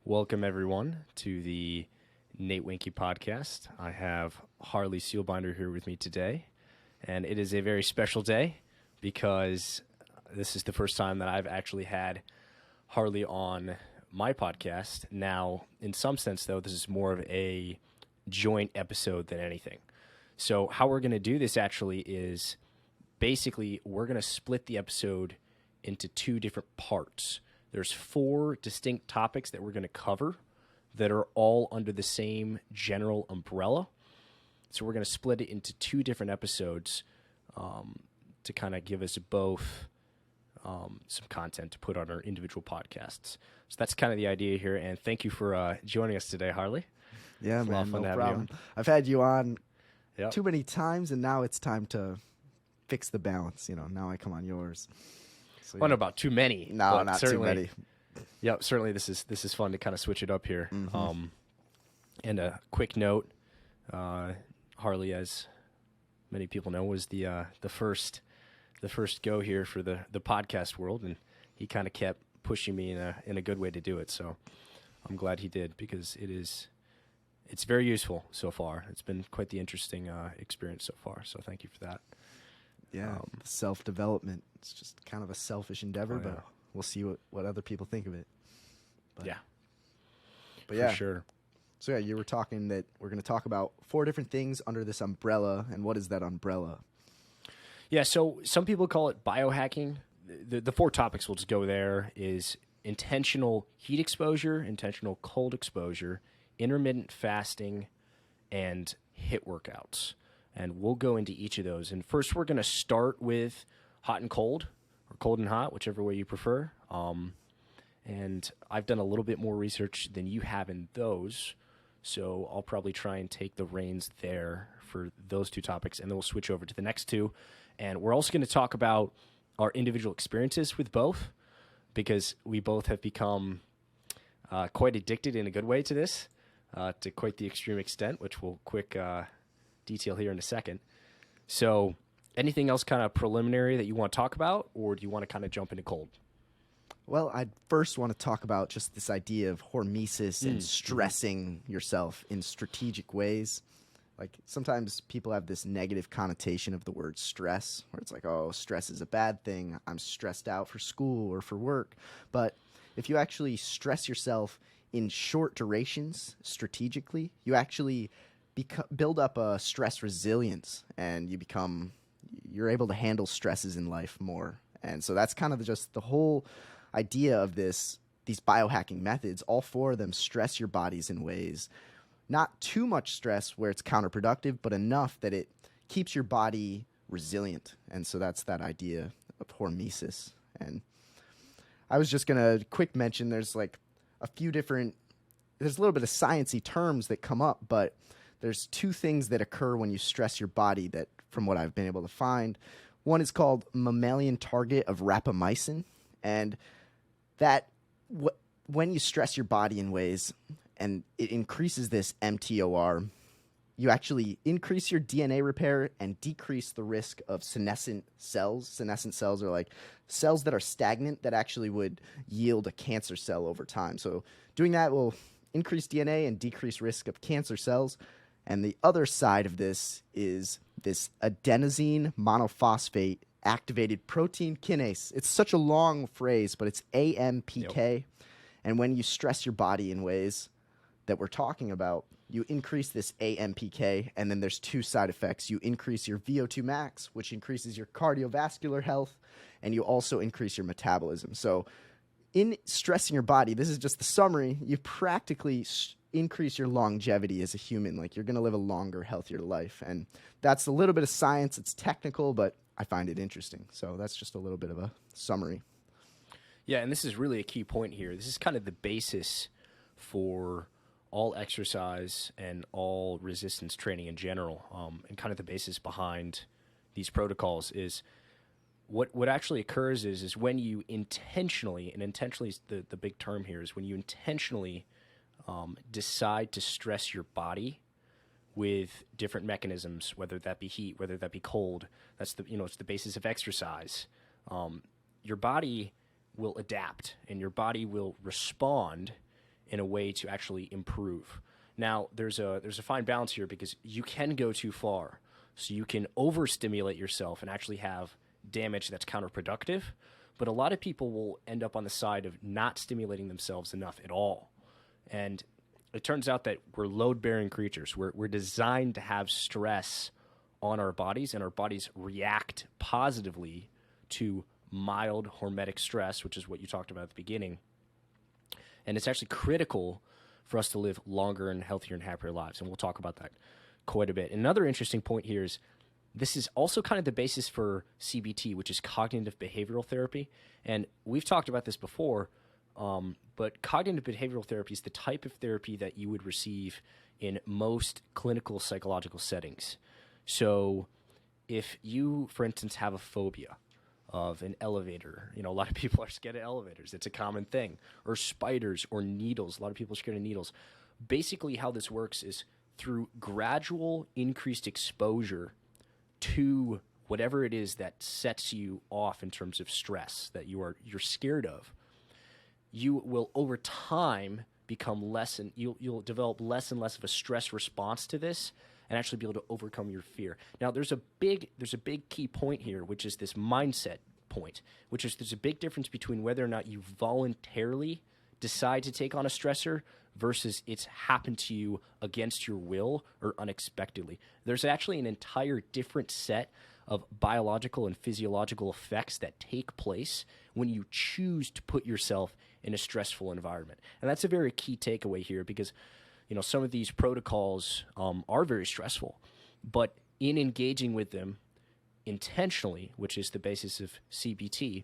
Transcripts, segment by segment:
Welcome, everyone, to the Nate Wenke podcast. I have Harley Seelbinder here with me today, and it is a very special day because this is the first time that I've actually had Harley on my podcast. Now, in some sense, though, this is more of a joint episode than anything. So how we're going to do this actually is basically we're going to split the episode into two different parts. There's 4 distinct topics that we're going to cover that are all under the same general umbrella. So we're going to split it into 2 different episodes to kind of give us both some content to put on our individual podcasts. So that's kind of the idea here. And thank you for joining us today, Harley. Yeah, It's a lot of man, fun to no have you problem. on. I've had you on Yep. too many times, and now it's time to fix the balance. Now I come on yours. So, I don't know about too many. No, but not too certainly, many. Yeah, certainly this is fun to kind of switch it up here. Mm-hmm. And a quick note, Harley, as many people know, was the first go here for the podcast world, and he kind of kept pushing me in a good way to do it. So I'm glad he did, because it's very useful so far. It's been quite the interesting experience so far. So thank you for that. Yeah, self-development. It's just kind of a selfish endeavor, Oh, yeah. but we'll see what other people think of it. But, Yeah, but yeah. for sure. So yeah, you were talking that we're going to talk about 4 different things under this umbrella, and what is that umbrella? Yeah, so some people call it biohacking. The 4 topics, we'll just go there, is intentional heat exposure, intentional cold exposure, intermittent fasting, and HIIT workouts. And we'll go into each of those. And first, we're going to start with hot and cold, or cold and hot, whichever way you prefer. And I've done a little bit more research than you have in those, so I'll probably try and take the reins there for those 2 topics, and then we'll switch over to the next 2. And we're also going to talk about our individual experiences with both, because we both have become quite addicted in a good way to this, to quite the extreme extent, which we'll quick detail here in a second. So anything else kind of preliminary that you want to talk about, or do you want to kind of jump into cold? Well, I'd first want to talk about just this idea of hormesis and stressing yourself in strategic ways. Like, sometimes people have this negative connotation of the word stress, where it's like, oh, stress is a bad thing. I'm stressed out for school or for work. But if you actually stress yourself in short durations strategically, you actually build up a stress resilience, and you're able to handle stresses in life more. And so that's kind of just the whole idea of these biohacking methods. All 4 of them stress your bodies in ways, not too much stress where it's counterproductive, but enough that it keeps your body resilient. And so that's that idea of hormesis. And I was just going to quick mention, there's like there's a little bit of sciencey terms that come up, but there's 2 things that occur when you stress your body that, from what I've been able to find. One is called mammalian target of rapamycin, and that when you stress your body in ways and it increases this mTOR, you actually increase your DNA repair and decrease the risk of senescent cells. Senescent cells are like cells that are stagnant that actually would yield a cancer cell over time. So doing that will increase DNA and decrease risk of cancer cells. And the other side of this is this adenosine monophosphate activated protein kinase. It's such a long phrase, but it's AMPK. Yep. And when you stress your body in ways that we're talking about, you increase this AMPK, and then there's 2 side effects. You increase your VO2 max, which increases your cardiovascular health, and you also increase your metabolism. So in stressing your body, this is just the summary, you practically increase your longevity as a human. Like, you're going to live a longer, healthier life. And that's a little bit of science. It's technical, but I find it interesting. So that's just a little bit of a summary. Yeah, and this is really a key point here. This is kind of the basis for all exercise and all resistance training in general, and kind of the basis behind these protocols is what actually occurs is when you intentionally, and intentionally is the big term here, is when you intentionally decide to stress your body with different mechanisms, whether that be heat, whether that be cold. That's it's the basis of exercise. Your body will adapt, and your body will respond in a way to actually improve. Now, there's a fine balance here because you can go too far. So you can overstimulate yourself and actually have damage that's counterproductive. But a lot of people will end up on the side of not stimulating themselves enough at all. And it turns out that we're load-bearing creatures. We're designed to have stress on our bodies, and our bodies react positively to mild hormetic stress, which is what you talked about at the beginning. And it's actually critical for us to live longer and healthier and happier lives. And we'll talk about that quite a bit. Another interesting point here is this is also kind of the basis for CBT, which is cognitive behavioral therapy. And we've talked about this before, but cognitive behavioral therapy is the type of therapy that you would receive in most clinical psychological settings. So if you, for instance, have a phobia of an elevator, a lot of people are scared of elevators. It's a common thing. Or spiders or needles. A lot of people are scared of needles. Basically, how this works is through gradual increased exposure to whatever it is that sets you off in terms of stress that you're scared of, you will over time become less, and you'll develop less and less of a stress response to this, and actually be able to overcome your fear. Now, there's a big key point here, which is this mindset point, which is there's a big difference between whether or not you voluntarily decide to take on a stressor versus it's happened to you against your will or unexpectedly. There's actually an entire different set of biological and physiological effects that take place when you choose to put yourself in a stressful environment. And that's a very key takeaway here because, some of these protocols are very stressful, but in engaging with them intentionally, which is the basis of CBT,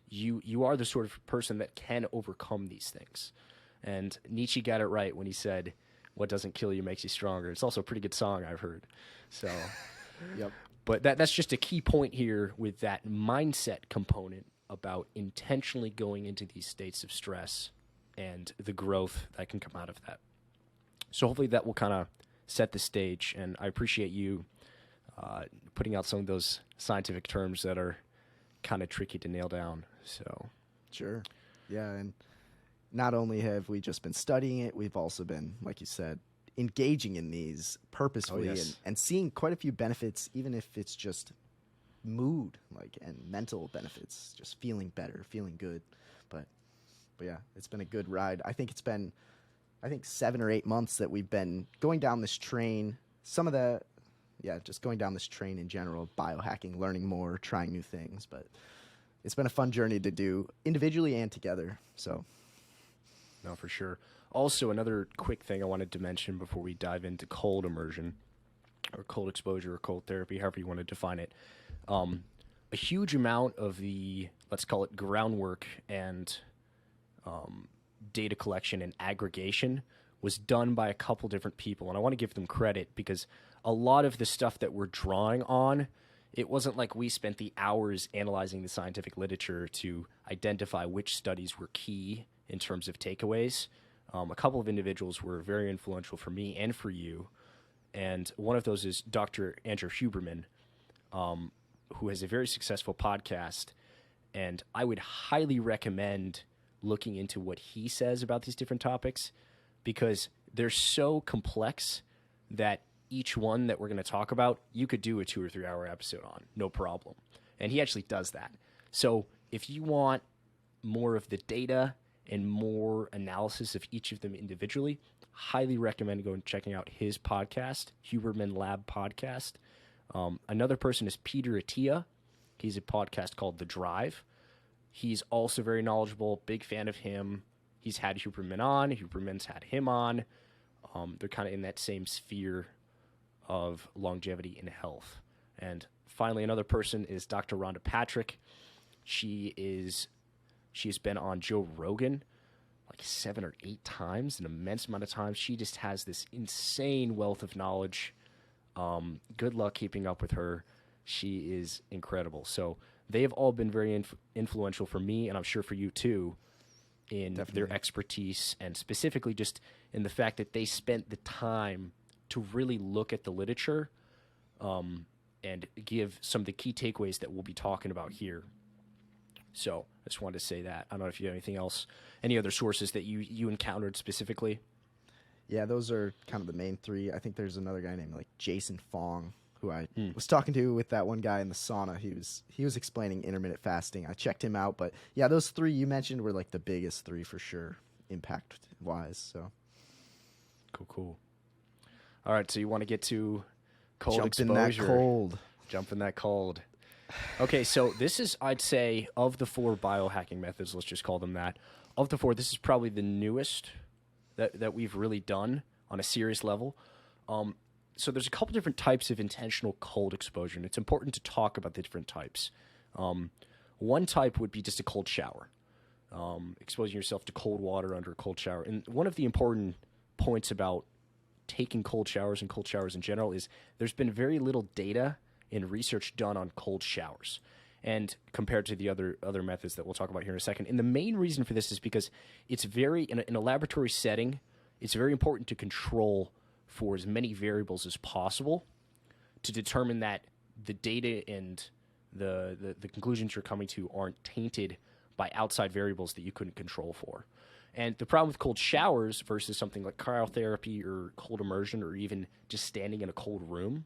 you are the sort of person that can overcome these things. And Nietzsche got it right when he said, "What doesn't kill you makes you stronger." It's also a pretty good song I've heard. So, Yep. But that's just a key point here with that mindset component about intentionally going into these states of stress and the growth that can come out of that. So hopefully that will kind of set the stage, and I appreciate you putting out some of those scientific terms that are kind of tricky to nail down. So Sure. Yeah, and not only have we just been studying it, we've also been, like you said, engaging in these purposefully and seeing quite a few benefits, even if it's just mood and mental benefits, just feeling better, feeling good. But yeah, it's been a good ride. I think it's been 7 or 8 months that we've been going down this train. Just going down this train in general, biohacking, learning more, trying new things. But it's been a fun journey to do individually and together. So, no, for sure. Also, another quick thing I wanted to mention before we dive into cold immersion or cold exposure or cold therapy, however you want to define it. A huge amount of the, let's call it groundwork and data collection and aggregation was done by a couple different people. And I want to give them credit because a lot of the stuff that we're drawing on, it wasn't like we spent the hours analyzing the scientific literature to identify which studies were key in terms of takeaways. A couple of individuals were very influential for me and for you. And one of those is Dr. Andrew Huberman, who has a very successful podcast. And I would highly recommend looking into what he says about these different topics because they're so complex that each one that we're going to talk about, you could do a 2 or 3 hour episode on, no problem. And he actually does that. So if you want more of the data and more analysis of each of them individually, highly recommend going and checking out his podcast, Huberman Lab Podcast. Another person is Peter Attia. He's a podcast called The Drive. He's also very knowledgeable, big fan of him. He's had Huberman on. Huberman's had him on. They're kind of in that same sphere of longevity and health. And finally, another person is Dr. Rhonda Patrick. She's been on Joe Rogan like 7 or 8 times, an immense amount of times. She just has this insane wealth of knowledge. Good luck keeping up with her. She is incredible. So they have all been very influential for me, and I'm sure for you too, in their expertise, and specifically just in the fact that they spent the time to really look at the literature and give some of the key takeaways that we'll be talking about here. So I just wanted to say that. I don't know if you have anything else, any other sources that you encountered specifically. Yeah, those are kind of the main three. I think there's another guy named like Jason Fong who I was talking to with that one guy in the sauna. He was explaining intermittent fasting. I checked him out, but yeah, those three you mentioned were like the biggest three for sure, impact wise. So Cool. All right, so you want to get to cold jump exposure. in that cold. Jump in that cold. Okay, so this is, I'd say, of the 4 biohacking methods, let's just call them that. Of the 4, this is probably the newest that we've really done on a serious level. So there's a couple different types of intentional cold exposure, and it's important to talk about the different types. One type would be just a cold shower, exposing yourself to cold water under a cold shower. And one of the important points about taking cold showers and cold showers in general is there's been very little data and research done on cold showers, and compared to the other methods that we'll talk about here in a second. And the main reason for this is because it's very, in a laboratory setting, it's very important to control for as many variables as possible to determine that the data and the conclusions you're coming to aren't tainted by outside variables that you couldn't control for. And the problem with cold showers versus something like cryotherapy or cold immersion or even just standing in a cold room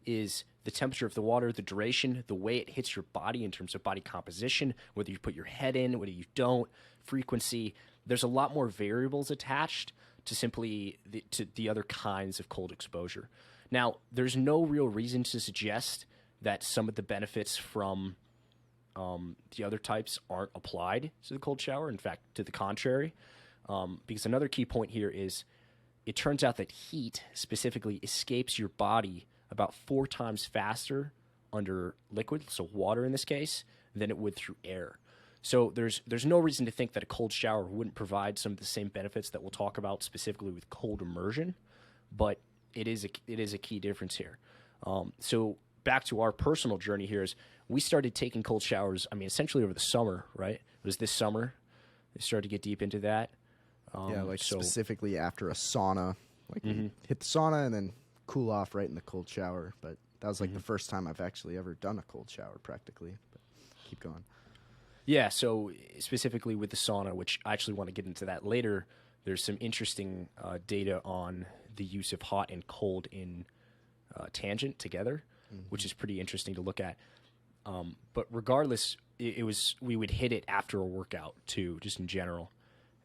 is the temperature of the water, the duration, the way it hits your body in terms of body composition, whether you put your head in, whether you don't, frequency. There's a lot more variables attached to simply to the other kinds of cold exposure. Now, there's no real reason to suggest that some of the benefits from the other types aren't applied to the cold shower. In fact, to the contrary, because another key point here is it turns out that heat specifically escapes your body about 4 times faster under liquid, so water in this case, than it would through air. So there's no reason to think that a cold shower wouldn't provide some of the same benefits that we'll talk about specifically with cold immersion, but it is a key difference here. So back to our personal journey here is we started taking cold showers, I mean, essentially over the summer, right? It was this summer. We started to get deep into that. Specifically after a sauna. Like we hit the sauna and then cool off right in the cold shower. But that was like the first time I've actually ever done a cold shower practically. But keep going. Yeah, so specifically with the sauna, which I actually want to get into that later, there's some interesting data on the use of hot and cold in tangent together, which is pretty interesting to look at. But regardless, we would hit it after a workout too, just in general.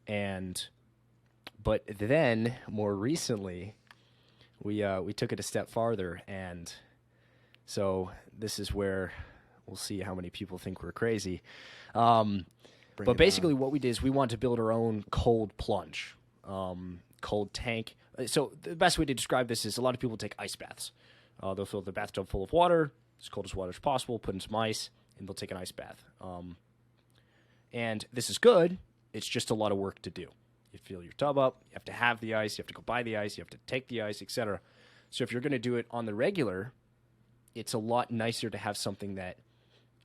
But then more recently, we took it a step farther, and so this is where we'll see how many people think we're crazy. But basically what we did is we wanted to build our own cold plunge, cold tank. So the best way to describe this is a lot of people take ice baths. They'll fill the bathtub full of water, as cold as water as possible, put in some ice, and they'll take an ice bath. And this is good. It's just a lot of work to do. You fill your tub up. You have to have the ice. You have to go buy the ice. You have to take the ice, etc. So if you're going to do it on the regular, it's a lot nicer to have something that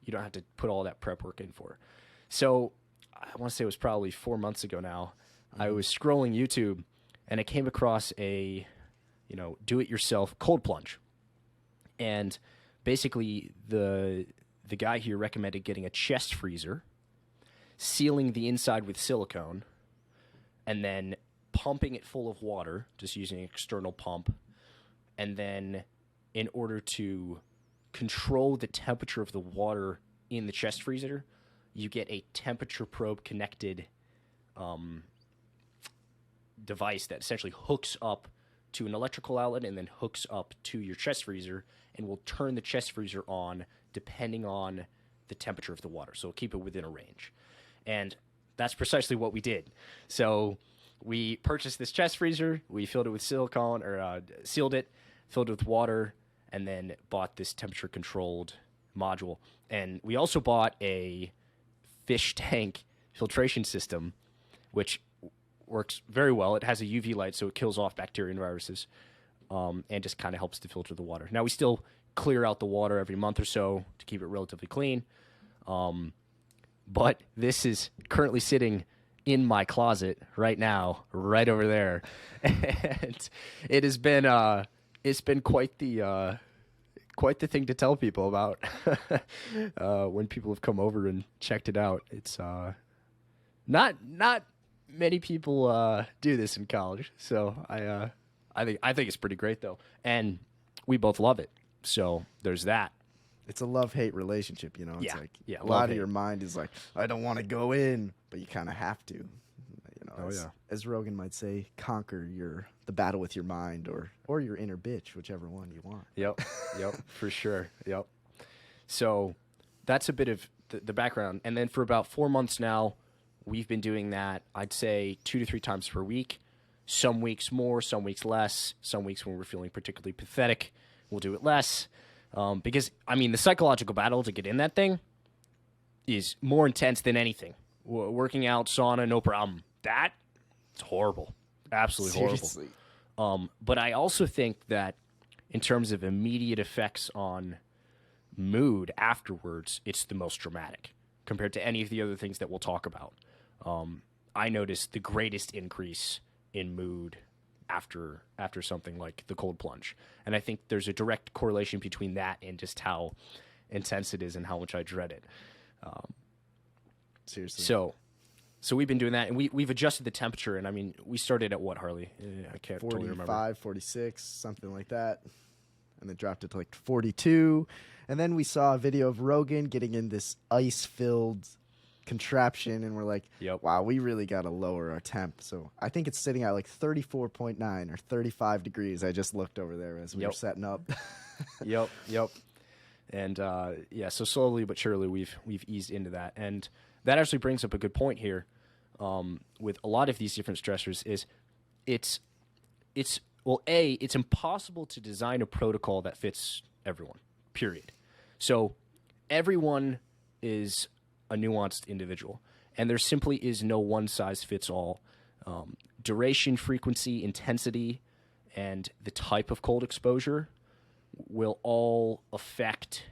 you don't have to put all that prep work in for. So I want to say it was probably 4 months ago now. I was scrolling YouTube, and I came across a, do-it-yourself cold plunge. And basically, the guy here recommended getting a chest freezer, sealing the inside with silicone, and then pumping it full of water, just using an external pump. And then in order to control the temperature of the water in the chest freezer, you get a temperature probe connected device that essentially hooks up to an electrical outlet and then hooks up to your chest freezer and will turn the chest freezer on depending on the temperature of the water. So it'll keep it within a range. And that's precisely what we did. So we purchased this chest freezer, we filled it with silicone, or sealed it, filled it with water, and then bought this temperature-controlled module. And we also bought a fish tank filtration system, which works very well. It has a UV light, so it kills off bacteria and viruses, and just kind of helps to filter the water. Now, we still clear out the water every month or so to keep it relatively clean. But this is currently sitting in my closet right now, right over there. And it has been it's been quite the quite the thing to tell people about when people have come over and checked it out. It's not many people do this in college, so I think it's pretty great though, and we both love it. So there's that. It's a love-hate relationship, you know. It's Yeah, like yeah, a lot of love-hate. your mind is like, I don't want to go in, but you kind of have to. You know, Oh, as, yeah. as Rogan might say, conquer the battle with your mind or your inner bitch, whichever one you want. Yep, for sure. Yep. So that's a bit of the background, and then for about 4 months now, we've been doing that. I'd say 2 to 3 times per week. Some weeks more, some weeks less. Some weeks when we're feeling particularly pathetic, we'll do it less. Because, I mean, the psychological battle to get in that thing is more intense than anything. Working out, sauna, no problem. It's horrible. Absolutely Seriously. horrible. But I also think that in terms of immediate effects on mood afterwards, it's the most dramatic compared to any of the other things that we'll talk about. I noticed the greatest increase in mood after something like the cold plunge. And I think there's a direct correlation between that and just how intense it is and how much I dread it. Seriously. So we've been doing that, and we've adjusted the temperature. And I mean, we started at what, Harley? I can't totally remember. 45, 46, something like that. And then dropped it to like 42. And then we saw a video of Rogan getting in this ice-filled contraption, and we're like, Yep. wow, we really got to lower our temp. So I think it's sitting at like 34.9 or 35 degrees. I just looked over there as we were Yep. setting up. Yep. And so slowly but surely we've eased into that, and that actually brings up a good point here. With a lot of these different stressors, is it's impossible to design a protocol that fits everyone. Period. So everyone is a nuanced individual, and there simply is no one size fits all. Duration, frequency, intensity, and the type of cold exposure will all affect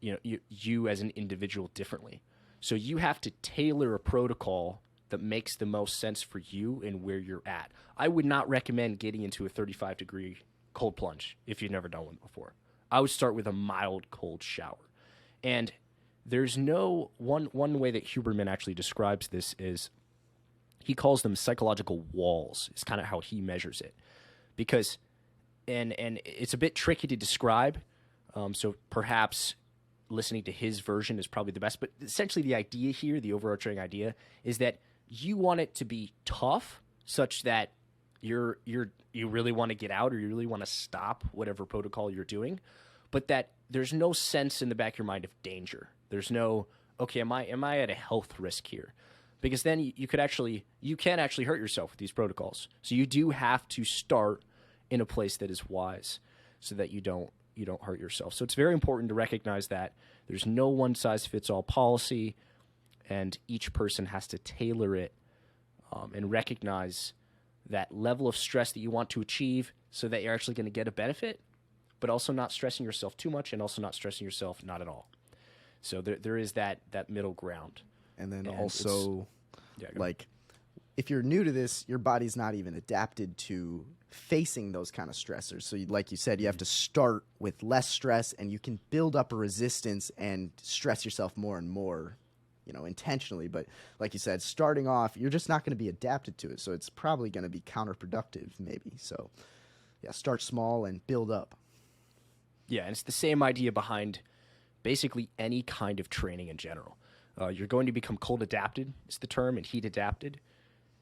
you as an individual differently. So you have to tailor a protocol that makes the most sense for you and where you're at. I would not recommend getting into a 35-degree cold plunge if you've never done one before. I would start with a mild cold shower. And there's no one way that Huberman actually describes this is he calls them psychological walls. It's kind of how he measures it. Because and it's a bit tricky to describe, so perhaps listening to his version is probably the best. But essentially the idea here, the overarching idea, is that you want it to be tough such that you really want to get out, or you really want to stop whatever protocol you're doing, but that there's no sense in the back of your mind of danger. There's no, okay, am I at a health risk here? Because then you can actually hurt yourself with these protocols. So you do have to start in a place that is wise so that you don't hurt yourself. So it's very important to recognize that there's no one size fits all policy, and each person has to tailor it and recognize that level of stress that you want to achieve so that you're actually going to get a benefit, but also not stressing yourself too much and also not stressing yourself not at all. So there is that middle ground. And then also, go like, if you're new to this, your body's not even adapted to facing those kind of stressors. So like you said, you have to start with less stress, and you can build up a resistance and stress yourself more and more, intentionally. But like you said, starting off, you're just not going to be adapted to it. So it's probably going to be counterproductive maybe. So yeah, start small and build up. Yeah, and it's the same idea behind basically any kind of training in general. You're going to become cold adapted, is the term, and heat adapted.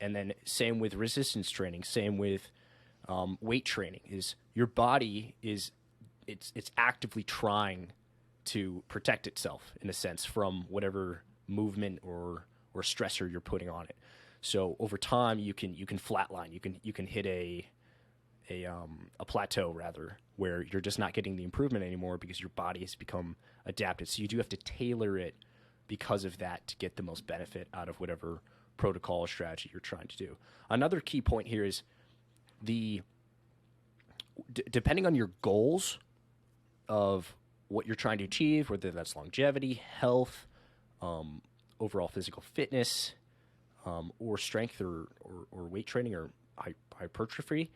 And then same with resistance training, same with weight training. Is your body it's actively trying to protect itself in a sense from whatever movement or stressor you're putting on it. So over time you can flatline. You can hit a plateau rather, where you're just not getting the improvement anymore because your body has become adapted. So you do have to tailor it because of that to get the most benefit out of whatever protocol or strategy you're trying to do. Another key point here is depending on your goals of what you're trying to achieve, whether that's longevity, health, overall physical fitness, or strength or weight training or hypertrophy,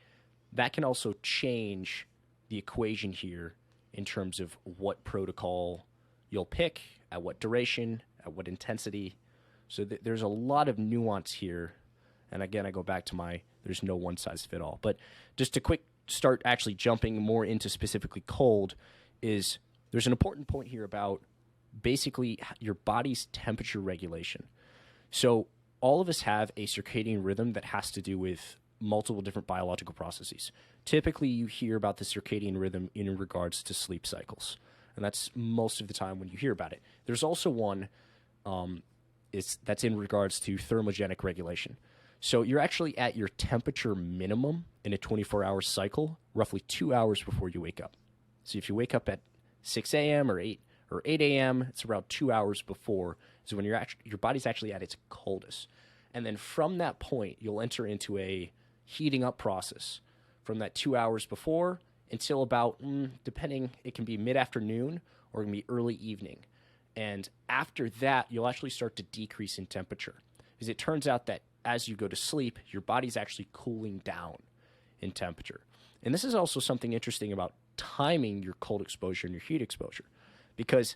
that can also change the equation here in terms of what protocol you'll pick, at what duration, at what intensity. So there's a lot of nuance here. And again, I go back to there's no one size fit all. But just a quick start actually jumping more into specifically cold is there's an important point here about basically your body's temperature regulation. So all of us have a circadian rhythm that has to do with multiple different biological processes. Typically, you hear about the circadian rhythm in regards to sleep cycles, and that's most of the time when you hear about it. There's also one that's in regards to thermogenic regulation. So you're actually at your temperature minimum in a 24-hour cycle roughly 2 hours before you wake up. So if you wake up at 6 a.m. or 8 a.m., it's around 2 hours before. So when your body's actually at its coldest. And then from that point, you'll enter into a heating up process from that 2 hours before until about, depending, it can be mid-afternoon or it can be early evening. And after that, you'll actually start to decrease in temperature. Because it turns out that as you go to sleep, your body's actually cooling down in temperature. And this is also something interesting about timing your cold exposure and your heat exposure. Because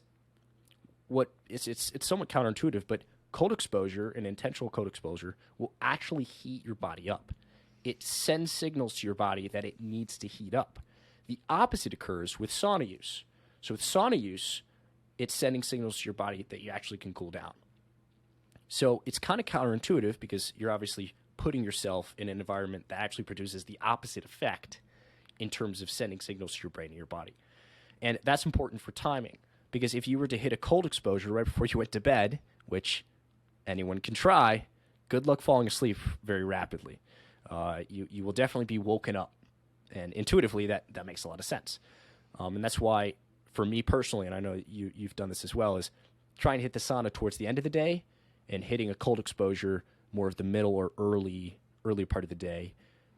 it's somewhat counterintuitive, but cold exposure and intentional cold exposure will actually heat your body up. It sends signals to your body that it needs to heat up. The opposite occurs with sauna use. So with sauna use, it's sending signals to your body that you actually can cool down. So it's kind of counterintuitive because you're obviously putting yourself in an environment that actually produces the opposite effect in terms of sending signals to your brain and your body. And that's important for timing because if you were to hit a cold exposure right before you went to bed, which anyone can try, good luck falling asleep very rapidly. You will definitely be woken up. And intuitively, that makes a lot of sense. And that's why, for me personally, and I know you've done this as well, is trying to hit the sauna towards the end of the day and hitting a cold exposure more of the middle or early part of the day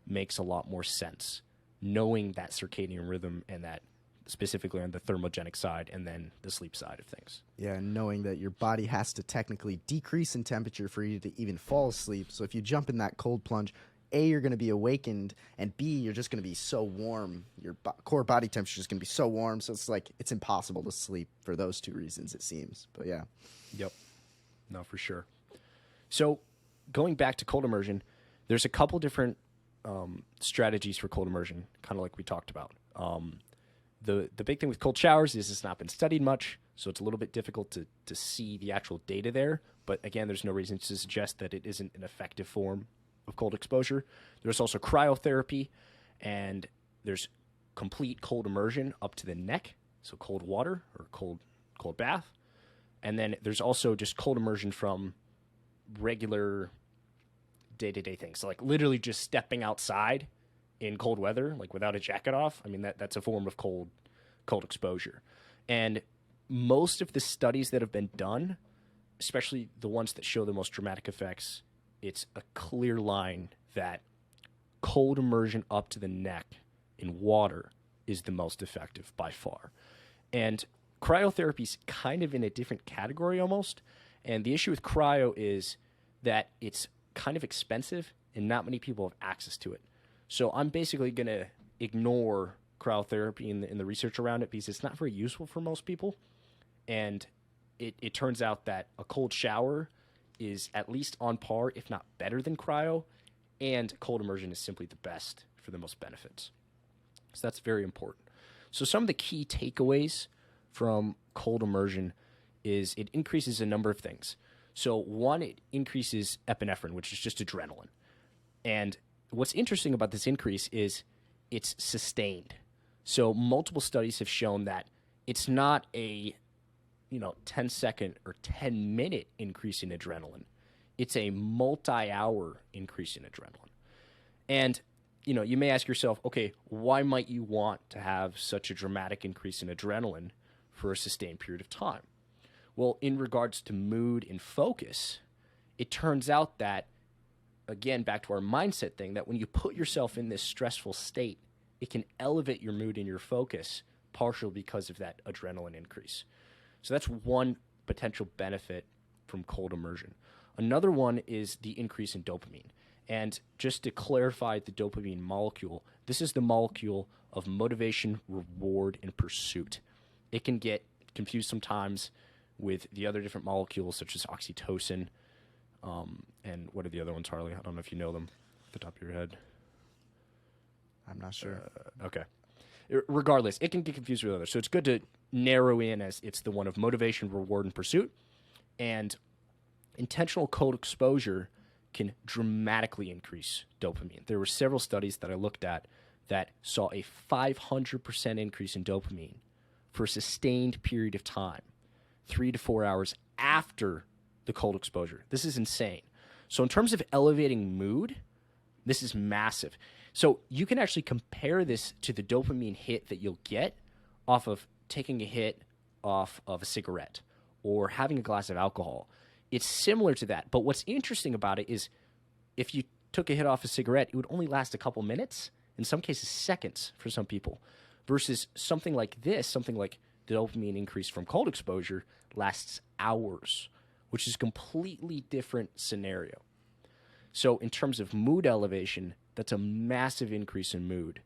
makes a lot more sense. Knowing that circadian rhythm and that specifically on the thermogenic side and then the sleep side of things. Yeah, and knowing that your body has to technically decrease in temperature for you to even fall asleep. So if you jump in that cold plunge, A, you're going to be awakened, and B, you're just going to be so warm. Your core body temperature is going to be so warm, so it's impossible to sleep for those two reasons, it seems. But yeah. Yep. No, for sure. So going back to cold immersion, there's a couple different strategies for cold immersion, kind of like we talked about. The big thing with cold showers is it's not been studied much, so it's a little bit difficult to see the actual data there. But again, there's no reason to suggest that it isn't an effective form of cold exposure. There's also cryotherapy, and there's complete cold immersion up to the neck, so cold water or cold bath. And then there's also just cold immersion from regular day-to-day things. So like literally just stepping outside in cold weather, like without a jacket off. I mean, that's a form of cold exposure. And most of the studies that have been done, especially the ones that show the most dramatic effects, it's a clear line that cold immersion up to the neck in water is the most effective by far. And cryotherapy is kind of in a different category almost. And the issue with cryo is that it's kind of expensive and not many people have access to it. So I'm basically going to ignore cryotherapy in the research around it because it's not very useful for most people. And it turns out that a cold shower is at least on par, if not better than cryo, and cold immersion is simply the best for the most benefits. So that's very important. So some of the key takeaways from cold immersion is it increases a number of things. So one, it increases epinephrine, which is just adrenaline. And what's interesting about this increase is it's sustained. So multiple studies have shown that it's not a 10-second or 10-minute increase in adrenaline. It's a multi-hour increase in adrenaline. And you may ask yourself, okay, why might you want to have such a dramatic increase in adrenaline for a sustained period of time? Well, in regards to mood and focus, it turns out that, again, back to our mindset thing, that when you put yourself in this stressful state, it can elevate your mood and your focus, partially because of that adrenaline increase. So that's one potential benefit from cold immersion. Another one is the increase in dopamine. And just to clarify the dopamine molecule, this is the molecule of motivation, reward, and pursuit. It can get confused sometimes with the other different molecules such as oxytocin. And what are the other ones, Harley? I don't know if you know them off the top of your head. I'm not sure. Okay. Regardless, it can get confused with others. So it's good to narrow in as it's the one of motivation, reward, and pursuit. And intentional cold exposure can dramatically increase dopamine. There were several studies that I looked at that saw a 500% increase in dopamine for a sustained period of time, 3 to 4 hours after the cold exposure. This is insane. So in terms of elevating mood, this is massive. So you can actually compare this to the dopamine hit that you'll get off of taking a hit off of a cigarette or having a glass of alcohol. It's similar to that. But what's interesting about it is if you took a hit off a cigarette, it would only last a couple minutes, in some cases seconds for some people, versus something like this, something like the dopamine increase from cold exposure lasts hours, which is a completely different scenario. So in terms of mood elevation, that's a massive increase in mood.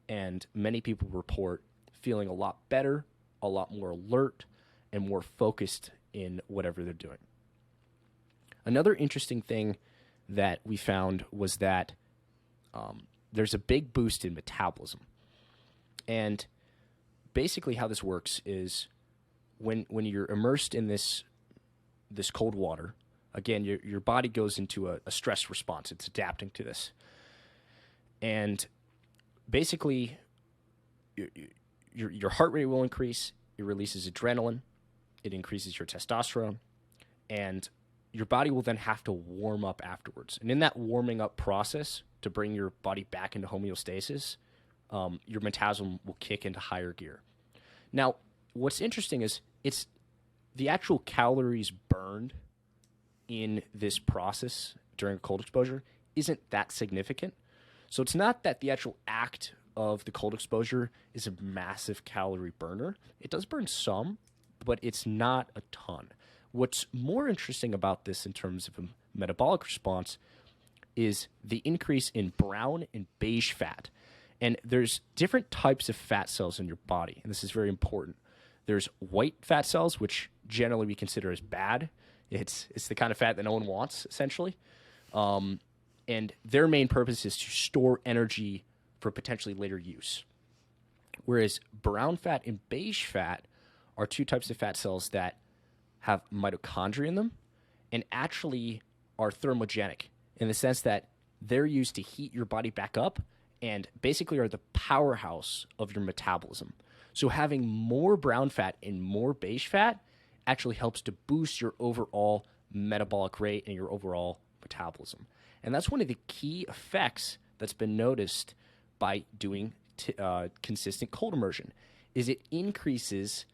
And many people report feeling a lot better, a lot more alert, and more focused in whatever they're doing. Another interesting thing that we found was that there's a big boost in metabolism. And basically how this works is when you're immersed in this cold water, again, your body goes into a stress response. It's adapting to this. And basically, your heart rate will increase. It releases adrenaline. It increases your testosterone. And your body will then have to warm up afterwards. And in that warming up process, to bring your body back into homeostasis, your metabolism will kick into higher gear. Now, what's interesting is it's the actual calories burned in this process during cold exposure isn't that significant. So it's not that the actual act of the cold exposure is a massive calorie burner. It does burn some, but it's not a ton. What's more interesting about this in terms of a metabolic response is the increase in brown and beige fat. And there's different types of fat cells in your body, and this is very important. There's white fat cells, which generally we consider as bad. It's the kind of fat that no one wants, essentially. And their main purpose is to store energy for potentially later use. Whereas brown fat and beige fat are two types of fat cells that have mitochondria in them and actually are thermogenic in the sense that they're used to heat your body back up and basically are the powerhouse of your metabolism. So having more brown fat and more beige fat actually helps to boost your overall metabolic rate and your overall metabolism. And that's one of the key effects that's been noticed by doing consistent cold immersion, is it increases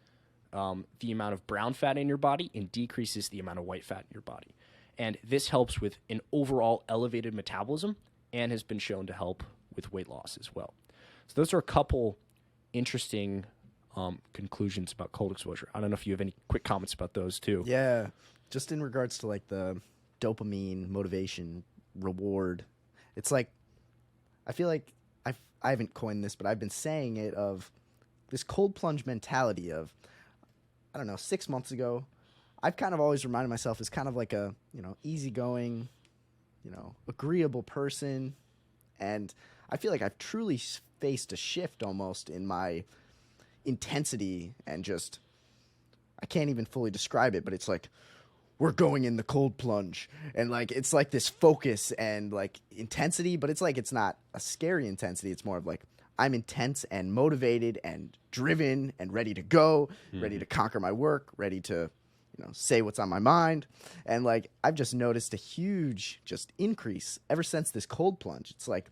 the amount of brown fat in your body and decreases the amount of white fat in your body. And this helps with an overall elevated metabolism and has been shown to help with weight loss as well. So those are a couple interesting conclusions about cold exposure. I don't know if you have any quick comments about those too. Yeah, just in regards to like the dopamine, motivation, reward. It's like, I feel like I haven't coined this, but I've been saying it, of this cold plunge mentality of, I don't know, 6 months ago, I've kind of always reminded myself as kind of like a, easygoing, agreeable person. And I feel like I've truly faced a shift almost in my intensity and just, I can't even fully describe it, but it's like, we're going in the cold plunge. And like, it's like this focus and like intensity, but it's like, it's not a scary intensity. It's more of like, I'm intense and motivated and driven and ready to go, ready to conquer my work, ready to, say what's on my mind. And like, I've just noticed a huge just increase ever since this cold plunge. It's like,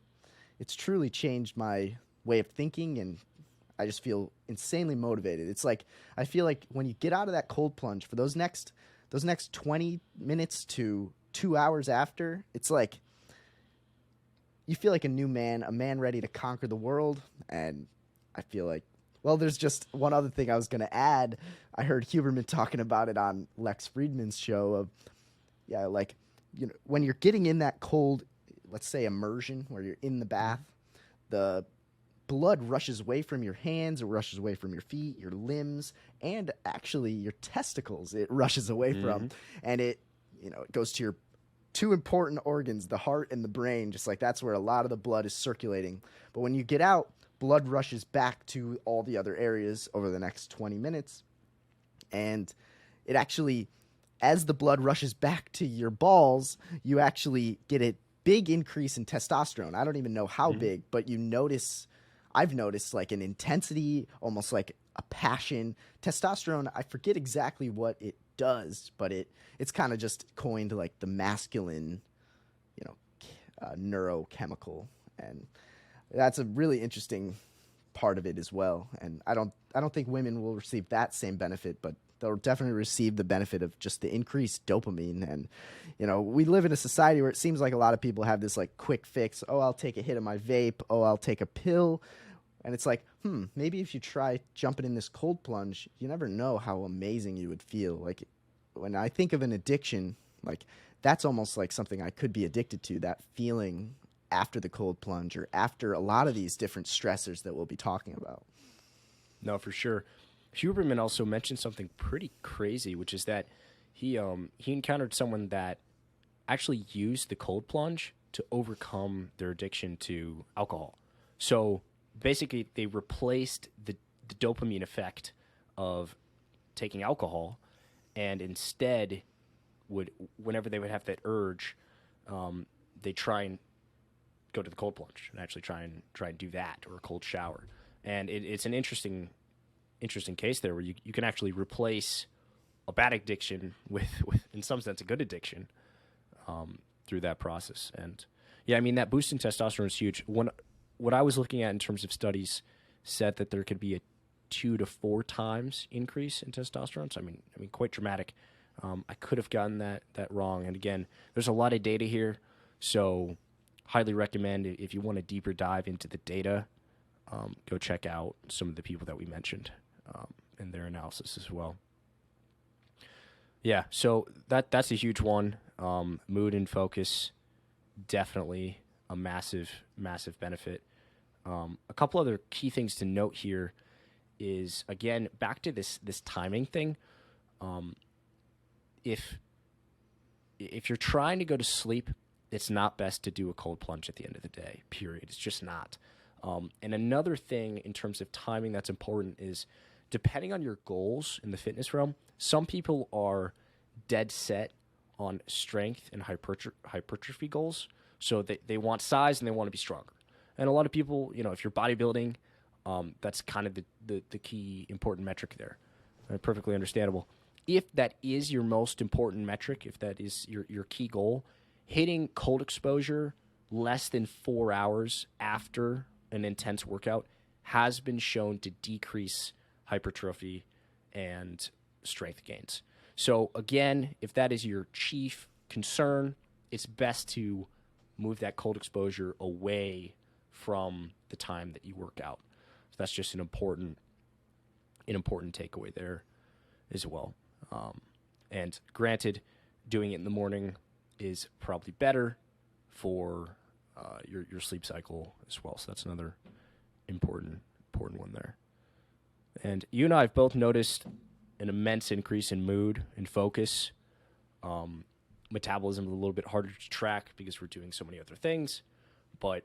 it's truly changed my way of thinking, and I just feel insanely motivated. It's like, I feel like when you get out of that cold plunge for those next 20 minutes to 2 hours after, it's like you feel like a new man, a man ready to conquer the world. And I feel like, well, there's just one other thing I was going to add. I heard Huberman talking about it on Lex Friedman's show of, when you're getting in that cold, let's say immersion, where you're in the bath, the blood rushes away from your hands, it rushes away from your feet, your limbs, and actually your testicles it rushes away from. And it goes to your two important organs, the heart and the brain, just like that's where a lot of the blood is circulating. But when you get out, blood rushes back to all the other areas over the next 20 minutes. And it actually, as the blood rushes back to your balls, you actually get a big increase in testosterone. I don't even know how big, but I've noticed like an intensity, almost like a passion. Testosterone, I forget exactly what it does, but it's kind of just coined like the masculine, neurochemical, and that's a really interesting part of it as well. And I don't think women will receive that same benefit, but they'll definitely receive the benefit of just the increased dopamine. And we live in a society where it seems like a lot of people have this like quick fix. Oh, I'll take a hit of my vape. Oh, I'll take a pill. And it's like, maybe if you try jumping in this cold plunge, you never know how amazing you would feel. Like when I think of an addiction, like that's almost like something I could be addicted to, that feeling after the cold plunge or after a lot of these different stressors that we'll be talking about. No, for sure. Huberman also mentioned something pretty crazy, which is that he encountered someone that actually used the cold plunge to overcome their addiction to alcohol. So basically, they replaced the dopamine effect of taking alcohol, and instead whenever they would have that urge, they try and go to the cold plunge and actually try and do that, or a cold shower. And it's an interesting case there, where you can actually replace a bad addiction with in some sense a good addiction through that process. And yeah, I mean, that boost in testosterone is huge. What I was looking at in terms of studies said that there could be a 2 to 4 times increase in testosterone. So I mean, quite dramatic. I could have gotten that wrong. And again, there's a lot of data here, so highly recommend it. If you want a deeper dive into the data, go check out some of the people that we mentioned and their analysis as well. Yeah, so that's a huge one. Mood and focus, definitely a massive benefit. A couple other key things to note here is, again, back to this timing thing. If you're trying to go to sleep, it's not best to do a cold plunge at the end of the day, period. It's just not. And another thing in terms of timing that's important is, depending on your goals in the fitness realm, some people are dead set on strength and hypertrophy goals. So they want size and they want to be stronger. And a lot of people, if you're bodybuilding, that's kind of the key important metric there. Perfectly understandable. If that is your most important metric, if that is your key goal, hitting cold exposure less than 4 hours after an intense workout has been shown to decrease hypertrophy and strength gains. So again, if that is your chief concern, it's best to move that cold exposure away from the time that you work out. So that's just an important takeaway there as well. And granted, doing it in the morning is probably better for your sleep cycle as well. So that's another important one there. And you and I have both noticed an immense increase in mood and focus. Metabolism is a little bit harder to track because we're doing so many other things, but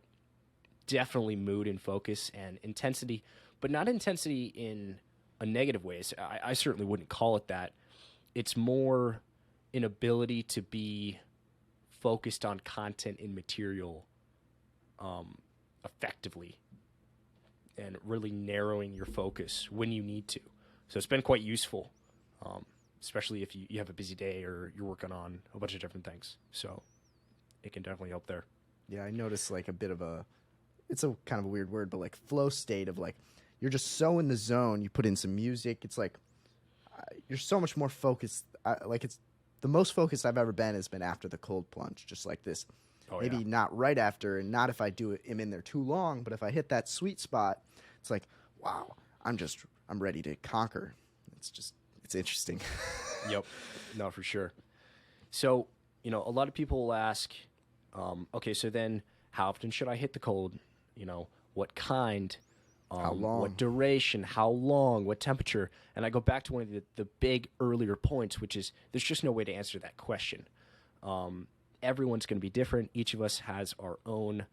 definitely mood and focus and intensity, but not intensity in a negative way. I certainly wouldn't call it that. It's more an ability to be focused on content and material effectively, and really narrowing your focus when you need to. So it's been quite useful, especially if you have a busy day or you're working on a bunch of different things. So it can definitely help there. Yeah, I noticed like a bit of it's a kind of a weird word, but like flow state of like, you're just so in the zone. You put in some music. It's like you're so much more focused. It's the most focused I've ever been has been after the cold plunge, just like this. Oh, Maybe yeah. not right after, and not if I am in there too long, but if I hit that sweet spot, it's like, wow, I'm ready to conquer. It's interesting. Yep. No, for sure. So, a lot of people will ask, Okay, so then how often should I hit the cold? You know, what kind? How long? What duration? How long? What temperature? And I go back to one of the big earlier points, which is there's just no way to answer that question. Everyone's going to be different. Each of us has our own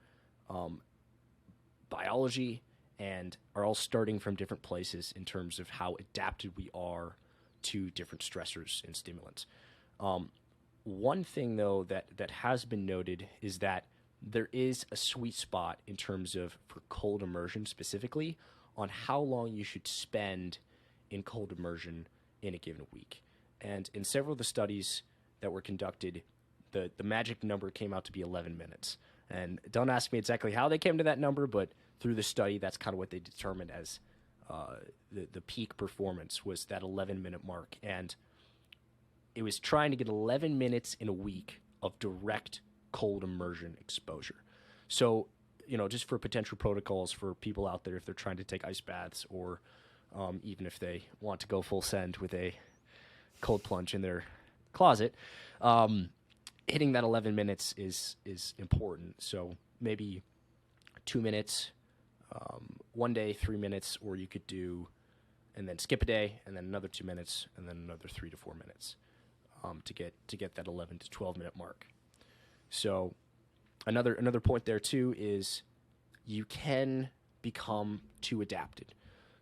biology and are all starting from different places in terms of how adapted we are to different stressors and stimulants. One thing, though, that has been noted is that there is a sweet spot in terms of, for cold immersion specifically, on how long you should spend in cold immersion in a given week. And in several of the studies that were conducted, the magic number came out to be 11 minutes. And don't ask me exactly how they came to that number, but through the study, that's kind of what they determined as the peak performance was that 11-minute mark. And it was trying to get 11 minutes in a week of direct cold immersion exposure. So, you know, just for potential protocols for people out there, if they're trying to take ice baths or even if they want to go full send with a cold plunge in their closet, hitting that 11 minutes is important. So maybe 2 minutes, one day, 3 minutes, or you could do, and then skip a day, and then another 2 minutes, and then another 3 to 4 minutes to get that 11 to 12 minute mark. So another point there too is you can become too adapted.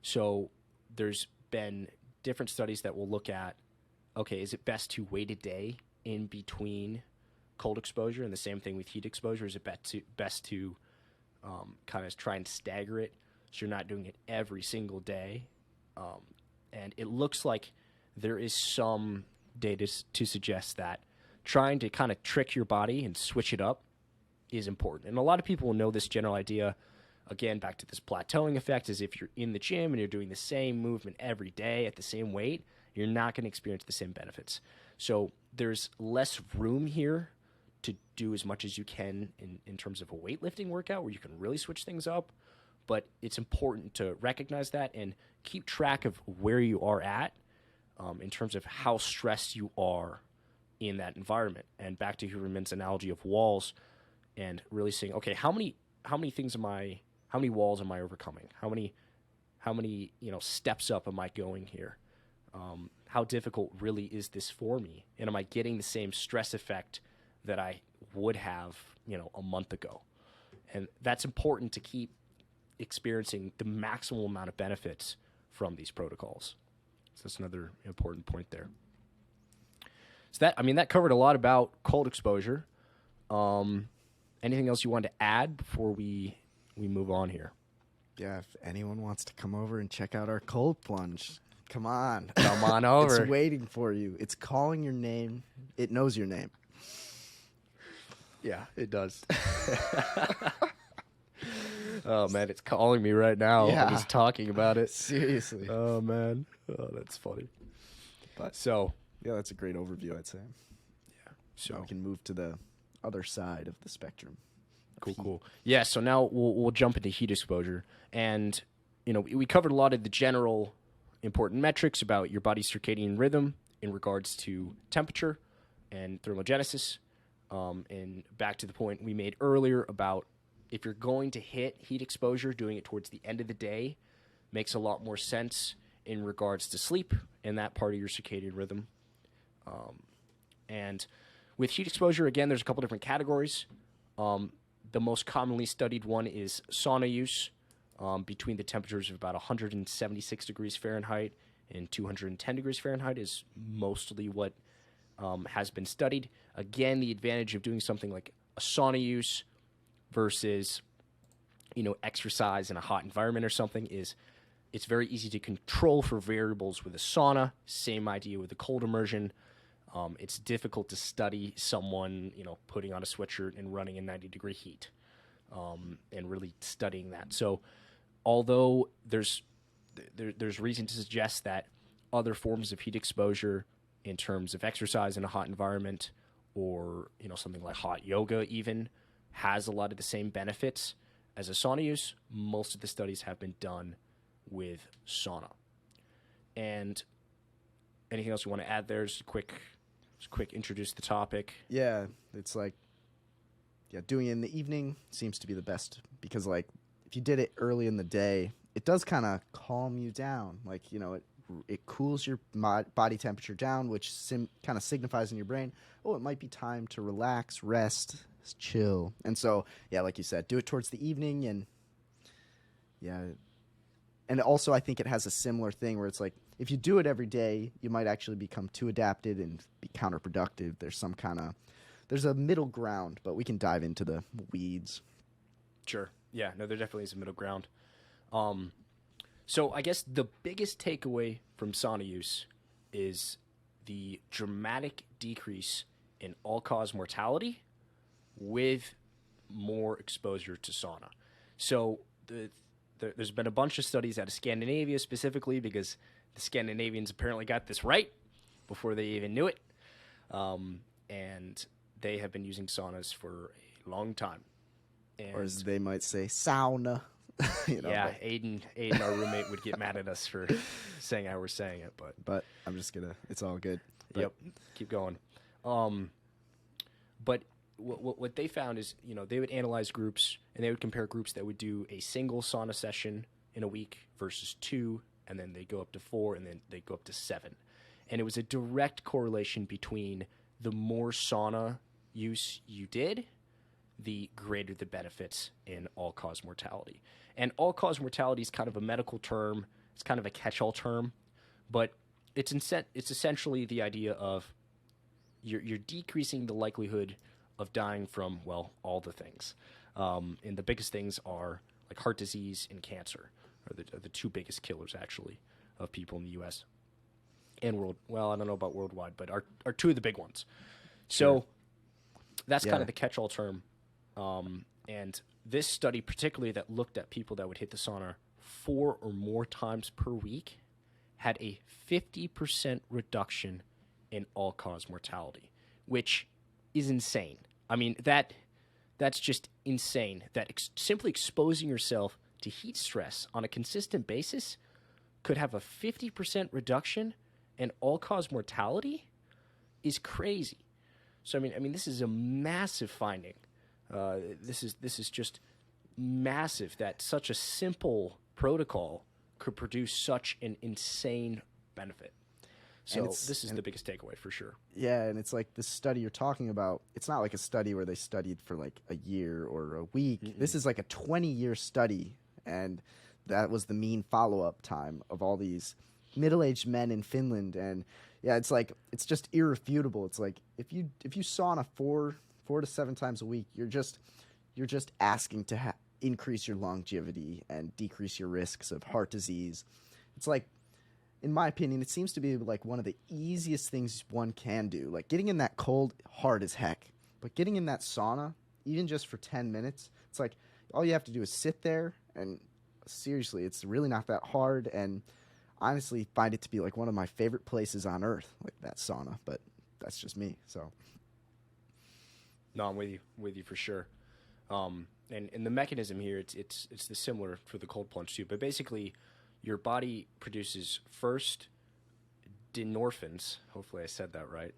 So there's been different studies that will look at, okay, is it best to wait a day in between cold exposure? And the same thing with heat exposure. Is it best to kind of try and stagger it so you're not doing it every single day? And it looks like there is some data to suggest that trying to kind of trick your body and switch it up is important. And a lot of people will know this general idea. Again, back to this plateauing effect, is if you're in the gym and you're doing the same movement every day at the same weight, you're not going to experience the same benefits. So there's less room here to do as much as you can in terms of a weightlifting workout where you can really switch things up. But it's important to recognize that and keep track of where you are at in terms of how stressed you are in that environment. And back to Huberman's analogy of walls and really saying, okay, how many walls am I overcoming? How many steps up am I going here? How difficult really is this for me? And am I getting the same stress effect that I would have, a month ago? And that's important to keep experiencing the maximum amount of benefits from these protocols. So that's another important point there. So that covered a lot about cold exposure. Anything else you wanted to add before we move on here? Yeah, if anyone wants to come over and check out our cold plunge, come on. Come on over. It's waiting for you. It's calling your name. It knows your name. Yeah, it does. Oh, man, it's calling me right now. Yeah. I'm just talking about it. Seriously. Oh, man. Oh, that's funny. But So, yeah, that's a great overview, I'd say. yeah. So we can move to the other side of the spectrum. Cool. Yeah, so now we'll jump into heat exposure. And, we covered a lot of the general important metrics about your body's circadian rhythm in regards to temperature and thermogenesis. And back to the point we made earlier about if you're going to hit heat exposure, doing it towards the end of the day makes a lot more sense in regards to sleep and that part of your circadian rhythm. And with heat exposure, again, there's a couple different categories. The most commonly studied one is sauna use between the temperatures of about 176 degrees Fahrenheit and 210 degrees Fahrenheit is mostly what has been studied. Again, the advantage of doing something like a sauna use versus, exercise in a hot environment or something is it's very easy to control for variables with a sauna. Same idea with a cold immersion. It's difficult to study someone, putting on a sweatshirt and running in 90-degree heat and really studying that. So although there's reason to suggest that other forms of heat exposure in terms of exercise in a hot environment or, something like hot yoga even has a lot of the same benefits as a sauna use, most of the studies have been done with sauna. And anything else you want to add there? Just quick introduce the topic. Yeah, it's like, yeah, doing it in the evening seems to be the best because, like, if you did it early in the day, it does kind of calm you down. Like, you know, it cools your body temperature down, which kind of signifies in your brain, oh, it might be time to relax, rest, chill. And so, yeah, like you said, do it towards the evening. And yeah, and also I think it has a similar thing where it's like, if you do it every day, you might actually become too adapted and be counterproductive. There's a middle ground, but we can dive into the weeds. Sure. Yeah, no, there definitely is a middle ground. So I guess the biggest takeaway from sauna use is the dramatic decrease in all-cause mortality with more exposure to sauna. So there's been a bunch of studies out of Scandinavia specifically because the Scandinavians apparently got this right before they even knew it. And they have been using saunas for a long time. And or as they might say, sauna. Yeah, Aiden, our roommate, would get mad at us for saying how we're saying it, but I'm just gonna. It's all good. But. Yep, keep going. But what they found is, you know, they would analyze groups and they would compare groups that would do a single sauna session in a week versus 2, and then they go up to 4, and then they go up to 7, and it was a direct correlation between the more sauna use you did, the greater the benefits in all-cause mortality. And all-cause mortality is kind of a medical term. It's kind of a catch-all term, but it's essentially the idea of you're decreasing the likelihood of dying from, well, all the things. And the biggest things are like heart disease and cancer are the 2 biggest killers, actually, of people in the U.S. and well, I don't know about worldwide, but are 2 of the big ones. Sure. So that's kind of the catch-all term. And this study particularly that looked at people that would hit the sauna 4 or more times per week had a 50% reduction in all-cause mortality, which is insane. I mean, that's just insane. That simply exposing yourself to heat stress on a consistent basis could have a 50% reduction in all-cause mortality is crazy. So, I mean, this is a massive finding. This is just massive that such a simple protocol could produce such an insane benefit. So this is the biggest takeaway for sure. Yeah, and it's like this study you're talking about, it's not like a study where they studied for like a year or a week. Mm-mm. This is like a 20-year study, and that was the mean follow-up time of all these middle-aged men in Finland. And yeah, it's like, it's just irrefutable. It's like if you sauna 4 to 7 times a week, you're just asking to increase your longevity and decrease your risks of heart disease. It's like, in my opinion, it seems to be like one of the easiest things one can do. Like getting in that cold, hard as heck, but getting in that sauna, even just for 10 minutes, it's like all you have to do is sit there, and seriously, it's really not that hard. And honestly, find it to be like one of my favorite places on earth, like that sauna. But that's just me. So. No, I'm with you for sure. And the mechanism here, it's the similar for the cold plunge too. But basically, your body produces first dynorphins. Hopefully, I said that right.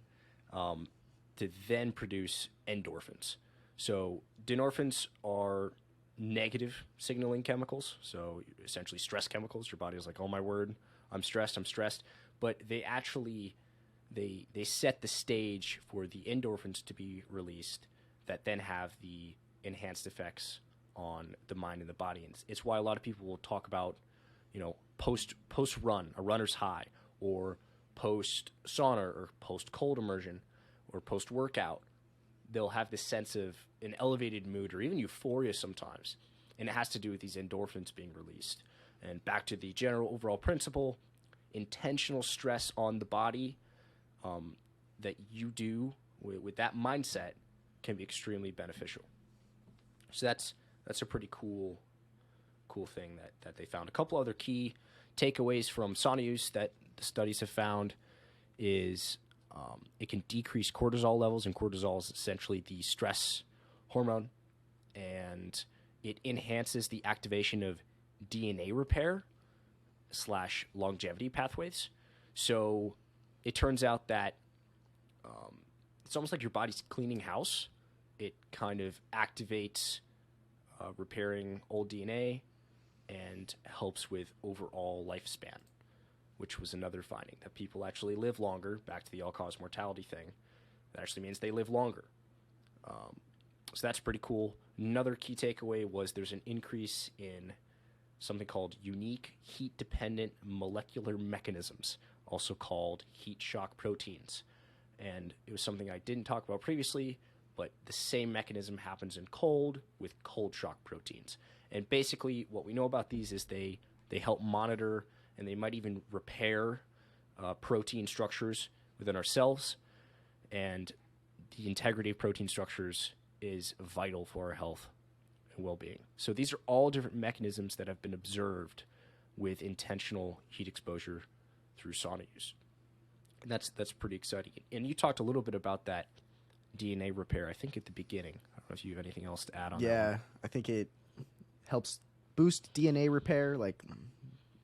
To then produce endorphins. So dynorphins are negative signaling chemicals. So essentially, stress chemicals. Your body is like, oh my word, I'm stressed. But they actually they set the stage for the endorphins to be released that then have the enhanced effects on the mind and the body. And it's why a lot of people will talk about, you know, post run, a runner's high, or post sauna or post cold immersion or post workout. They'll have this sense of an elevated mood or even euphoria sometimes. And it has to do with these endorphins being released. And back to the general overall principle, intentional stress on the body that you do with that mindset can be extremely beneficial. So that's a pretty cool thing that they found. A couple other key takeaways from sauna use that the studies have found is it can decrease cortisol levels, and cortisol is essentially the stress hormone, and it enhances the activation of DNA repair / longevity pathways. So it turns out that it's almost like your body's cleaning house, it kind of activates repairing old DNA and helps with overall lifespan, which was another finding, that people actually live longer. Back to the all-cause mortality thing. That actually means they live longer. So that's pretty cool. Another key takeaway was there's an increase in something called unique heat-dependent molecular mechanisms, also called heat shock proteins. And it was something I didn't talk about previously, but the same mechanism happens in cold with cold shock proteins. And basically what we know about these is they help monitor, and they might even repair protein structures within our cells. And the integrity of protein structures is vital for our health and well-being. So these are all different mechanisms that have been observed with intentional heat exposure through sauna use. And that's pretty exciting. And you talked a little bit about that DNA repair, I think, at the beginning. I don't know if you have anything else to add on that. Yeah, I think it helps boost DNA repair, like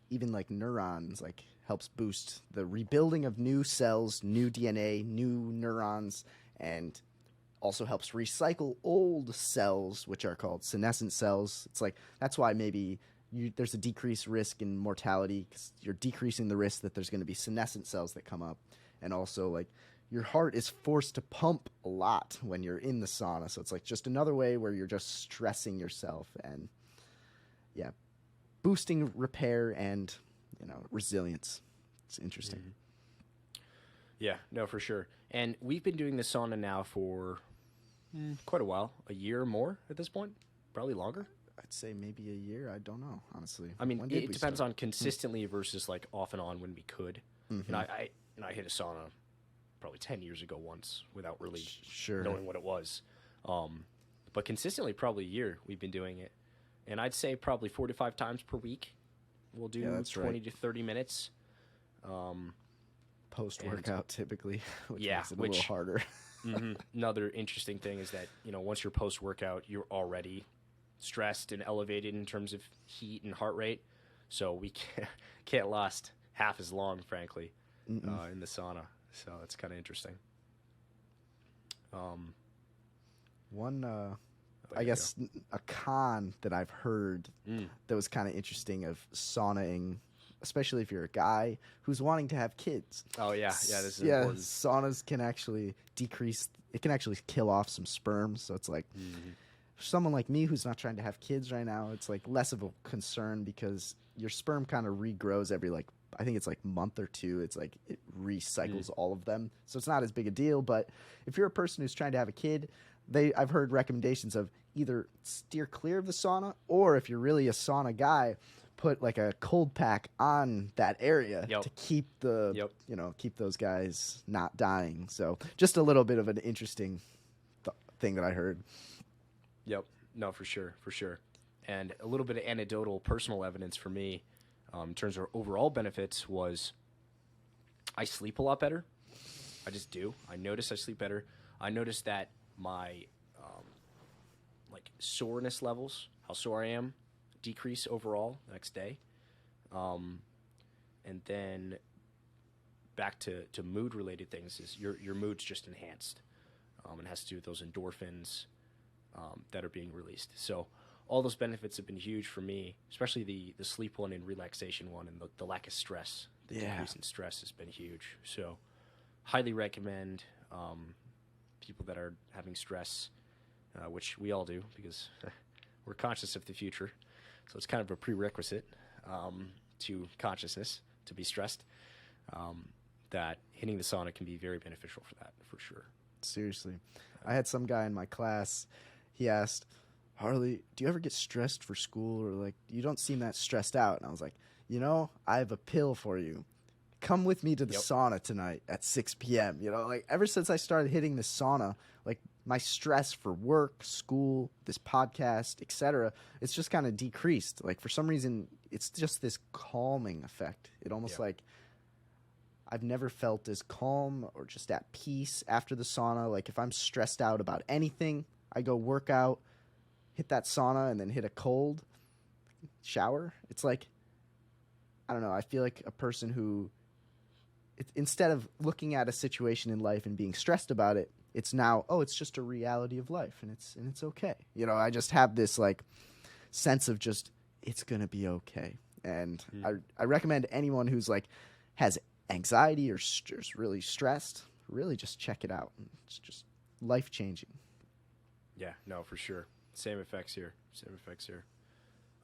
even like neurons, like helps boost the rebuilding of new cells, new DNA, new neurons, and also helps recycle old cells, which are called senescent cells. It's like, that's why maybe there's a decreased risk in mortality, because you're decreasing the risk that there's going to be senescent cells that come up. And also, like, your heart is forced to pump a lot when you're in the sauna. So it's like just another way where you're just stressing yourself and, yeah, boosting repair and, resilience. It's interesting. Mm-hmm. Yeah, no, for sure. And we've been doing the sauna now for quite a while, a year or more at this point, probably longer. I'd say maybe a year. I don't know, honestly. I mean, it depends on consistently versus like off and on when we could. Mm-hmm. And I hit a sauna probably 10 years ago once without really sure knowing what it was. But consistently, probably a year we've been doing it. And I'd say probably 4 to 5 times per week. We'll do 20 to 30 minutes. Post-workout, typically, which yeah, makes it a little harder. Mm-hmm. Another interesting thing is that, once you're post-workout, you're already stressed and elevated in terms of heat and heart rate. So we can't last half as long, frankly, in the sauna. So it's kind of interesting. I guess a con that I've heard that was kind of interesting of saunaing, especially if you're a guy who's wanting to have kids. Oh, yeah. Yeah, this is important. Saunas can actually decrease. It can actually kill off some sperm. So it's like, for someone like me who's not trying to have kids right now, it's like less of a concern because your sperm kind of regrows every I think it's like month or two. It's like it recycles all of them. So it's not as big a deal. But if you're a person who's trying to have a kid, I've heard recommendations of either steer clear of the sauna, or if you're really a sauna guy, put like a cold pack on that area to keep keep those guys not dying. So just a little bit of an interesting thing that I heard. Yep. No, for sure. And a little bit of anecdotal personal evidence for me in terms of overall benefits was I sleep a lot better. I just do. I notice I sleep better. I notice that my soreness levels, how sore I am, decrease overall the next day. And then back to mood related things is your mood's just enhanced. It has to do with those endorphins that are being released. So all those benefits have been huge for me, especially the sleep one and relaxation one, and the lack of stress. The decrease in stress has been huge. So highly recommend people that are having stress, which we all do because we're conscious of the future. So it's kind of a prerequisite to consciousness to be stressed, that hitting the sauna can be very beneficial for that, for sure. Seriously. I had some guy in my class, he asked, Harley, do you ever get stressed for school, or you don't seem that stressed out? And I was like, I have a pill for you. Come with me to the sauna tonight at 6 p.m. Ever since I started hitting the sauna, my stress for work, school, this podcast, etc., it's just kind of decreased. For some reason, it's just this calming effect. It almost I've never felt as calm or just at peace after the sauna. If I'm stressed out about anything, I go work out, hit that sauna, and then hit a cold shower. It's I don't know, I feel like a person who, instead of looking at a situation in life and being stressed about it, it's now, oh, it's just a reality of life, and it's okay. You know, I just have this like sense of just it's gonna be okay. And I recommend anyone who's like has anxiety or just really stressed, really just check it out. It's just life changing. Yeah, no, for sure. Same effects here. Same effects here.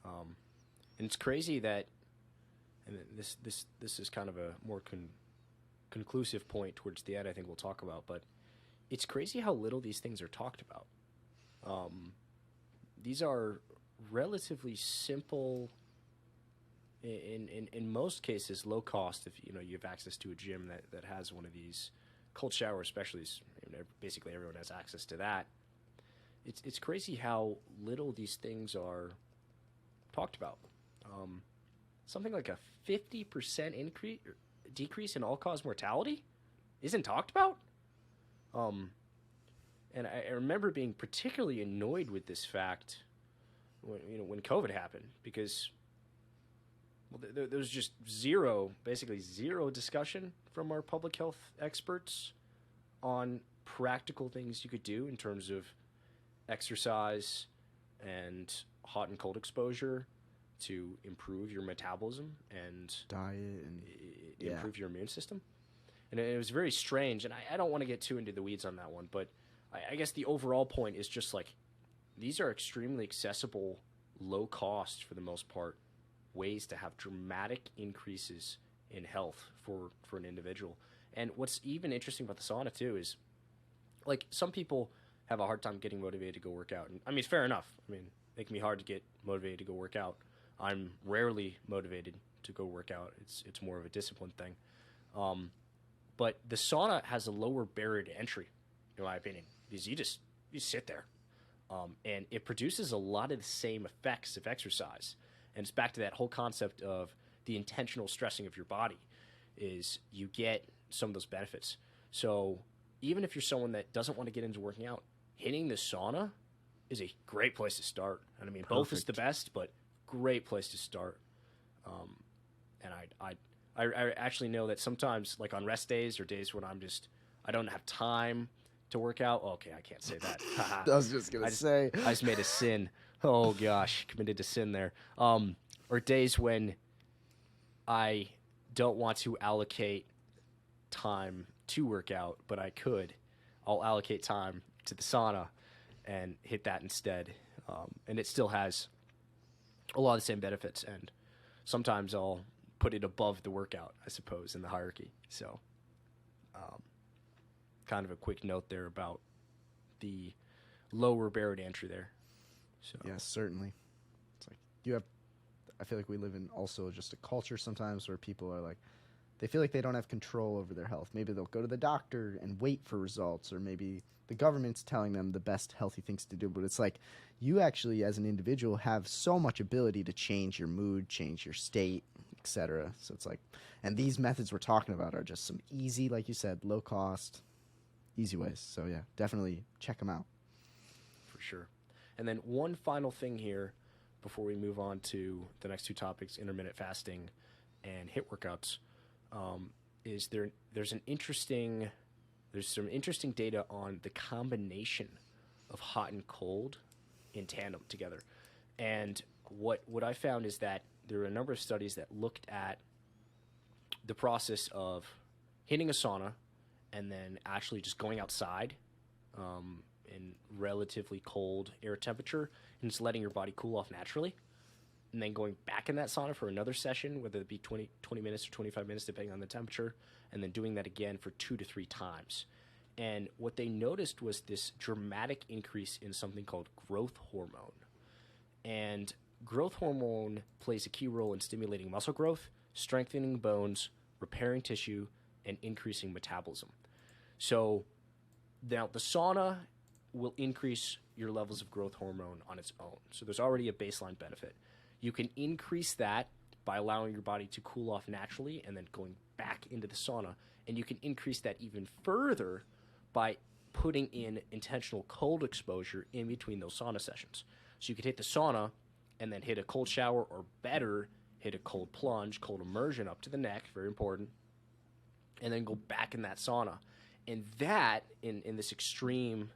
And it's crazy that, and this is kind of a more conclusive point towards the end, I think we'll talk about, but it's crazy how little these things are talked about. These are relatively simple, in most cases, low cost. If you have access to a gym that has one of these, cold shower especially, basically everyone has access to that. It's crazy how little these things are talked about. Something like a 50% decrease in all-cause mortality isn't talked about. And I remember being particularly annoyed with this fact when COVID happened, because there was just basically zero discussion from our public health experts on practical things you could do in terms of exercise and hot and cold exposure to improve your metabolism and diet and improve your immune system. And it was very strange, and I don't want to get too into the weeds on that one, but I guess the overall point is just like, these are extremely accessible, low cost for the most part, ways to have dramatic increases in health for an individual. And what's even interesting about the sauna too is, like, some people have a hard time getting motivated to go work out. And I mean, fair enough. I mean, it can be hard to get motivated to go work out. I'm rarely motivated to go work out. It's more of a discipline thing. But the sauna has a lower barrier to entry, in my opinion, because you sit there, and it produces a lot of the same effects of exercise. And it's back to that whole concept of the intentional stressing of your body, is you get some of those benefits. So even if you're someone that doesn't want to get into working out, hitting the sauna is a great place to start. And I mean, both is the best, but great place to start. And I actually know that sometimes, like on rest days or days when I don't have time to work out. Okay, I can't say that. I was just going to say. I just made a sin. Oh, gosh, committed to sin there. Or days when I don't want to allocate time to work out, but I could. I'll allocate time to the sauna and hit that instead. And it still has a lot of the same benefits. And sometimes I'll put it above the workout, I suppose, in the hierarchy. So kind of a quick note there about the lower barrier to entry there. So. Yes, certainly. It's like I feel like we live in also just a culture sometimes where people are like, they feel like they don't have control over their health. Maybe they'll go to the doctor and wait for results, or maybe the government's telling them the best healthy things to do. But it's like, you actually, as an individual, have so much ability to change your mood, change your state, etc. So it's like, and these methods we're talking about are just some easy, like you said, low cost, easy ways. So yeah, definitely check them out. For sure. And then one final thing here before we move on to the next two topics, intermittent fasting and HIIT workouts, is there's some interesting data on the combination of hot and cold in tandem together. And what I found is that there are a number of studies that looked at the process of hitting a sauna and then actually just going outside in relatively cold air temperature and just letting your body cool off naturally, and then going back in that sauna for another session, whether it be 20 minutes or 25 minutes, depending on the temperature, and then doing that again for 2 to 3 times. And what they noticed was this dramatic increase in something called growth hormone. And growth hormone plays a key role in stimulating muscle growth, strengthening bones, repairing tissue, and increasing metabolism. So now the sauna will increase your levels of growth hormone on its own. So there's already a baseline benefit. You can increase that by allowing your body to cool off naturally and then going back into the sauna. And you can increase that even further by putting in intentional cold exposure in between those sauna sessions. So you could hit the sauna and then hit a cold shower, or better, hit a cold plunge, cold immersion up to the neck, very important, and then go back in that sauna. And that, in this extreme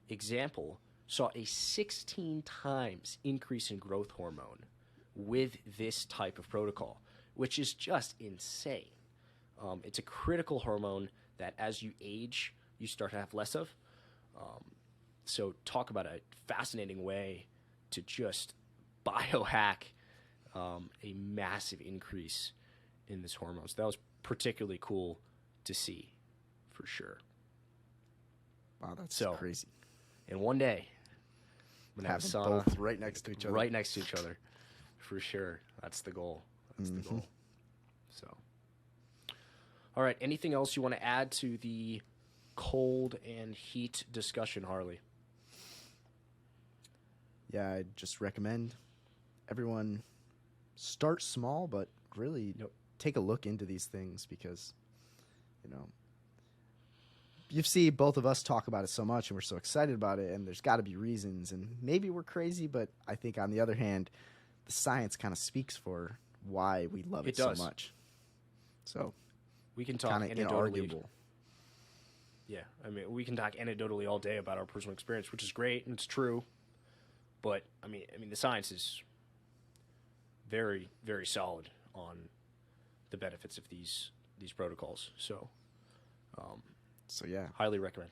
example, saw a 16 times increase in growth hormone with this type of protocol, which is just insane. It's a critical hormone that as you age, you start to have less of. So talk about a fascinating way to just biohack a massive increase in this hormone. So that was particularly cool to see, for sure. Wow, that's So, crazy. And one day, I'm gonna have Have a them sauna both right next to each other. right next to each other, for sure. That's the goal. That's the goal. So, all right. Anything else you want to add to the cold and heat discussion, Harley? Yeah, I just recommend everyone start small, but really take a look into these things because, you know, you see both of us talk about it so much and we're so excited about it, and there's got to be reasons, and maybe we're crazy, but I think on the other hand, the science kind of speaks for why we love it so much. So we can talk kind of anecdotally. inarguable. Yeah, I mean, we can talk anecdotally all day about our personal experience, which is great and it's true. But I mean, the science is very, very solid on the benefits of these protocols. So, So yeah, highly recommend.